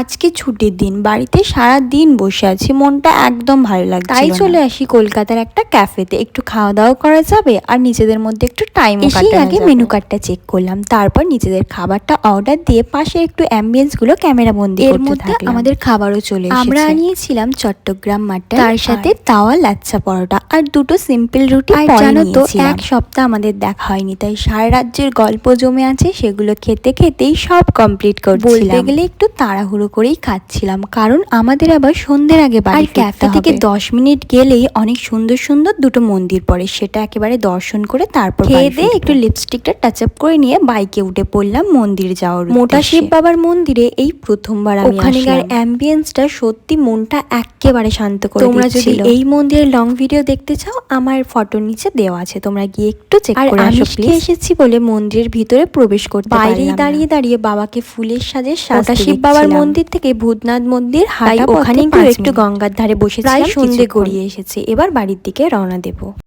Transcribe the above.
আজকে ছুটির দিন, বাড়িতে সারা দিন বসে আছি, মনটা একদম ভালো লাগছে। তাই চলে আসি কলকাতার একটা ক্যাফেতে, একটু খাওয়া দাওয়া করা যাবে আর নিজেদের মধ্যে একটু টাইম কাটানো যাবে। আগে মেনু কার্ডটা চেক করলাম, তারপর নিজেদের খাবারটা অর্ডার দিয়ে পাশে একটু অ্যাম্বিয়েন্স গুলো ক্যামেরা বন্দি করতে থাকলাম। এর মধ্যে আমাদের খাবারও চলে এসেছে। আমরা নিয়েছিলাম চট্টগ্রাম মাটন, তার সাথে তাওয়া লাচ্ছা পরোটা আর দুটো সিম্পল রুটি। আর জানো তো, এক সপ্তাহ আমাদের দেখা হয়নি, তাই সারা রাজ্যের গল্প জমে আছে, সেগুলো খেতে খেতেই সব কমপ্লিট করছিলাম। বলতে গেলে একটু তাড়াহুড়ো করেই খাচ্ছিলাম, কারণ আমাদের আবার সন্ধ্যের আগে বাড়ি ফিরতে হবে। ক্যাফে থেকে 10 মিনিট গেলেই অনেক সুন্দর সুন্দর দুটো মন্দির পড়ে, সেটা একেবারে দর্শন করে তারপর খেয়ে দিয়ে একটু লিপস্টিকটা টাচ আপ করে নিয়ে বাইকে উঠে পড়লাম মন্দির যাওয়ার উদ্দেশ্যে। মোটা শিব বাবার মন্দিরে এই প্রথমবার আমি আসলাম। ওখানকার অ্যাম্বিয়েন্সটা সত্যি মনটা একেবারে শান্ত করে দিচ্ছিল। তোমরা যদি এই মন্দিরের লং ভিডিও দেখতে চাও, আমার ফটোর নিচে দেওয়া আছে, তোমরা গিয়ে একটু চেক করে আসো প্লিজ। এসেছি বলে মন্দিরের ভিতরে প্রবেশ করতে পারলাম না। বাইরেই দাঁড়িয়ে দাঁড়িয়ে বাবাকে ফুলের সাজে সাজতে শিব বাবার মন্দির থেকে ভূতনাথ মন্দির হাঁটা, ওখানে একটু গঙ্গার ধারে বসেছিলাম। প্রায় সন্ধ্যে গড়িয়ে এসেছে, এবার বাড়ির দিকে রওনা দেব।